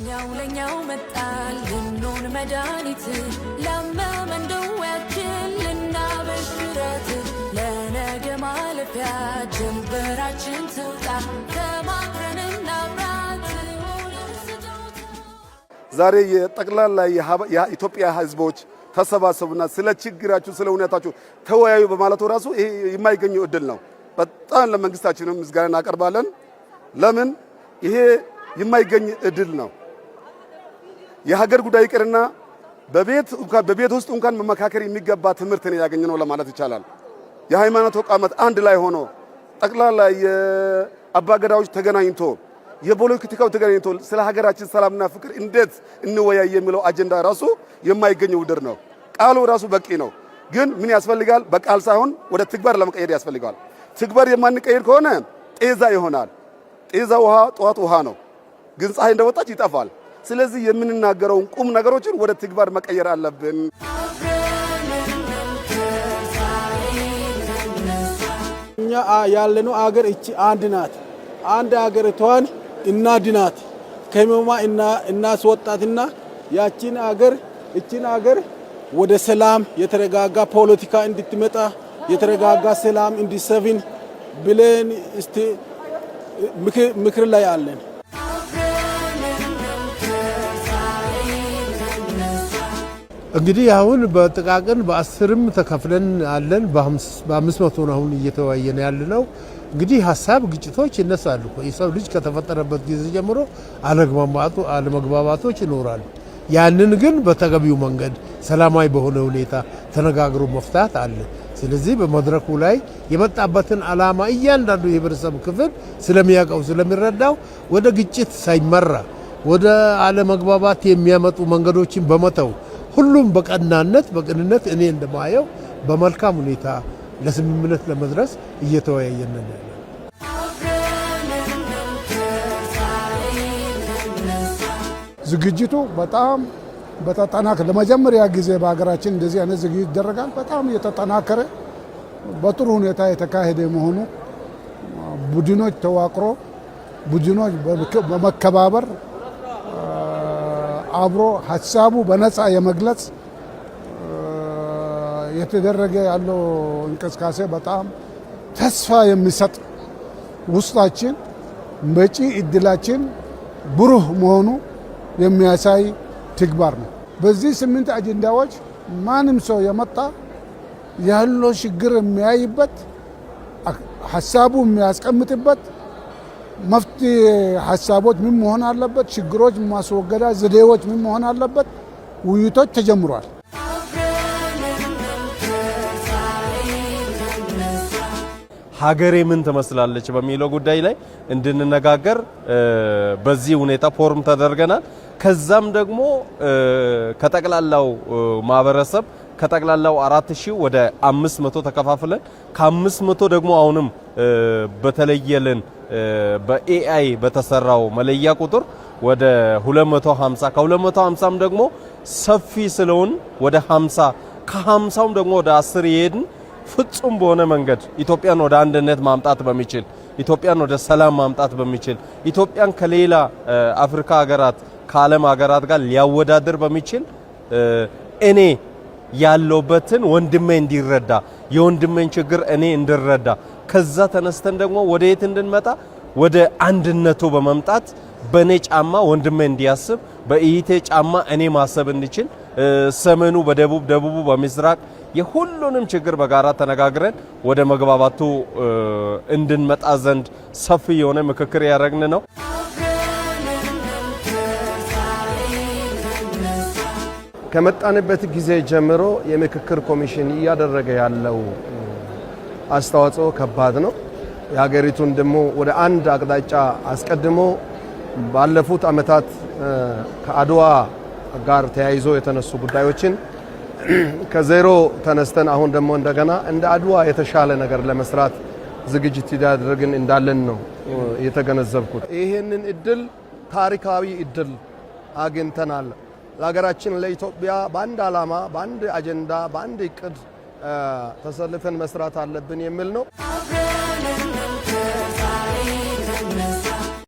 ለኛው መጣል ልንሆን መድኃኒት ለመመን ደዌያችን ልናበሽረት ለነገ ማለፊያ ጀንበራችን ትውጣ ተማክረን እናብራት ዛሬ የጠቅላላ የኢትዮጵያ ህዝቦች ተሰባሰቡና ስለ ችግራችሁ ስለ ሁኔታችሁ ተወያዩ በማለቱ ራሱ ይሄ የማይገኘው እድል ነው። በጣም ለመንግስታችንም ምስጋና እናቀርባለን። ለምን ይሄ የማይገኝ እድል ነው። የሀገር ጉዳይ ይቅርና በቤት ውስጥ እንኳን መመካከር የሚገባ ትምህርት ነው ያገኘነው ለማለት ይቻላል። የሃይማኖት ተቋማት አንድ ላይ ሆኖ ጠቅላላ የአባገዳዎች ተገናኝቶ የፖለቲካው ተገናኝቶ ስለ ሀገራችን ሰላምና ፍቅር እንዴት እንወያይ የሚለው አጀንዳ ራሱ የማይገኝ ውድር ነው። ቃሉ ራሱ በቂ ነው። ግን ምን ያስፈልጋል? በቃል ሳይሆን ወደ ተግባር ለመቀየር ያስፈልጋል። ተግባር የማንቀየር ከሆነ ጤዛ ይሆናል። ጤዛ ውሃ ጠዋት ውሃ ነው፣ ግን ፀሐይ እንደወጣች ይጠፋል። ስለዚህ የምንናገረውን ቁም ነገሮችን ወደ ተግባር መቀየር አለብን። እኛ ያለነው አገር እቺ አንድ ናት። አንድ አገርቷን እናድናት ከመማ እናስወጣትና ያቺን አገር ወደ ሰላም የተረጋጋ ፖለቲካ እንድትመጣ የተረጋጋ ሰላም እንዲሰፍን ብለን እስቲ ምክር ላይ አለን። እንግዲህ አሁን በጥቃቅን በ10ም ተከፍለን አለን። በ500 ነው አሁን እየተወያየን ያለነው። እንግዲህ ሐሳብ ግጭቶች ይነሳሉ። የሰው ልጅ ከተፈጠረበት ጊዜ ጀምሮ አለመግባባቶች ይኖራሉ። ያንን ግን በተገቢው መንገድ ሰላማዊ በሆነ ሁኔታ ተነጋግሮ መፍታት አለ። ስለዚህ በመድረኩ ላይ የመጣበትን ዓላማ እያንዳንዱ የህብረተሰብ ክፍል ስለሚያውቀው ስለሚረዳው ወደ ግጭት ሳይመራ ወደ አለመግባባት የሚያመጡ መንገዶችን በመተው ሁሉም በቀናነት በቅንነት እኔ እንደማየው በመልካም ሁኔታ ለስምምነት ለመድረስ እየተወያየን ነው። ዝግጅቱ በጣም በተጠናከረ ለመጀመሪያ ጊዜ በሀገራችን እንደዚህ አይነት ዝግጅት ይደረጋል። በጣም የተጠናከረ በጥሩ ሁኔታ የተካሄደ መሆኑ ቡድኖች ተዋቅሮ ቡድኖች በመከባበር አብሮ ሐሳቡ በነፃ የመግለጽ የተደረገ ያለው እንቅስቃሴ በጣም ተስፋ የሚሰጥ ውስጣችን መጪ እድላችን ብሩህ መሆኑ የሚያሳይ ተግባር ነው። በዚህ 8 አጀንዳዎች ማንም ሰው የመጣ ያለው ችግር የሚያይበት ሐሳቡ የሚያስቀምጥበት መፍትሄ ሐሳቦች ምን መሆን አለበት፣ ችግሮች ማስወገዳ ዘዴዎች ምን መሆን አለበት፣ ውይይቶች ተጀምሯል። ሀገሬ ምን ትመስላለች በሚለው ጉዳይ ላይ እንድንነጋገር በዚህ ሁኔታ ፎርም ተደርገናል። ከዛም ደግሞ ከጠቅላላው ማህበረሰብ ከጠቅላላው 4000 ወደ 500 ተከፋፍለን ከ500 ደግሞ አሁንም በተለየልን በኤአይ በተሰራው መለያ ቁጥር ወደ 250 ከ250ም ደግሞ ሰፊ ስለሆን ወደ 50 ከ50ም ደግሞ ወደ 10 ይሄድን ፍጹም በሆነ መንገድ ኢትዮጵያን ወደ አንድነት ማምጣት በሚችል ኢትዮጵያን ወደ ሰላም ማምጣት በሚችል ኢትዮጵያን ከሌላ አፍሪካ ሀገራት ከዓለም ሀገራት ጋር ሊያወዳድር በሚችል እኔ ያለውበትን ወንድሜ እንዲረዳ የወንድሜን ችግር እኔ እንድረዳ ከዛ ተነስተን ደግሞ ወደ የት እንድንመጣ ወደ አንድነቱ በመምጣት በኔ ጫማ ወንድሜ እንዲያስብ በኢቴ ጫማ እኔ ማሰብ እንድችል ሰሜኑ በደቡብ ደቡቡ በምስራቅ የሁሉንም ችግር በጋራ ተነጋግረን ወደ መግባባቱ እንድንመጣ ዘንድ ሰፊ የሆነ ምክክር ያደረግን ነው። ከመጣንበት ጊዜ ጀምሮ የምክክር ኮሚሽን እያደረገ ያለው አስተዋጽኦ ከባድ ነው። የሀገሪቱን ደግሞ ወደ አንድ አቅጣጫ አስቀድሞ ባለፉት ዓመታት ከአድዋ ጋር ተያይዞ የተነሱ ጉዳዮችን ከዜሮ ተነስተን አሁን ደግሞ እንደገና እንደ አድዋ የተሻለ ነገር ለመስራት ዝግጅት ያደረግን እንዳለን ነው የተገነዘብኩት። ይሄንን እድል ታሪካዊ እድል አግኝተናል። ለሀገራችን ለኢትዮጵያ በአንድ ዓላማ በአንድ አጀንዳ በአንድ እቅድ ተሰልፈን መስራት አለብን የሚል ነው።